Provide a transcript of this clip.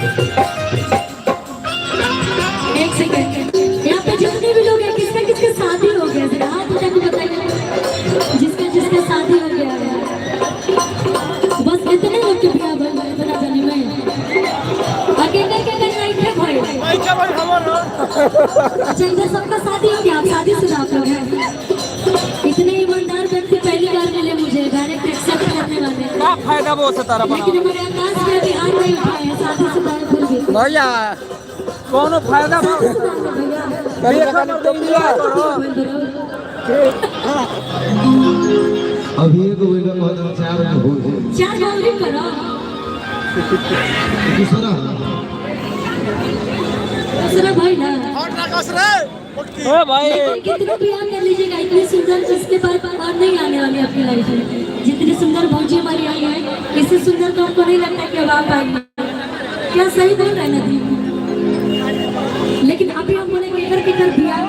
एक सेकंड, यहाँ पे जितने भी लोग हैं किसका किसका शादी हो गया, जरा हाथ उठा के बताइए जिसका जिसका शादी हो गया है। बस इतने लोग के बिना बना जाने में अकेले अकेले नहीं थे भाई। अच्छा इधर सबका शादी हो गया, आप शादीशुदा आप लोग हैं। इतने ईमानदार व्यक्ति पहली बार मिले मुझे, डायरेक्ट एक्सेप्ट करने वाले। क्या फायदा वो सितारा बना, लेकिन हमारे आकाश में भी हाथ नहीं उठाए हैं शादीशुदा है फिर भी। भैया कौन फायदा अभी एक वेगा बहुत चार हो चार गौरी करो दूसरा दूसरा भाई ना ओ भाई कितने भी आप कर लीजिएगा, इतनी सुंदर इसके बाद और नहीं आने वाली आपकी लाइफ में। जितनी सुंदर भौजी हमारी आई है, इससे सुंदर तो हमको नहीं लगता कि अब आप आएंगे। क्या सही बोल रहे हैं ना दी?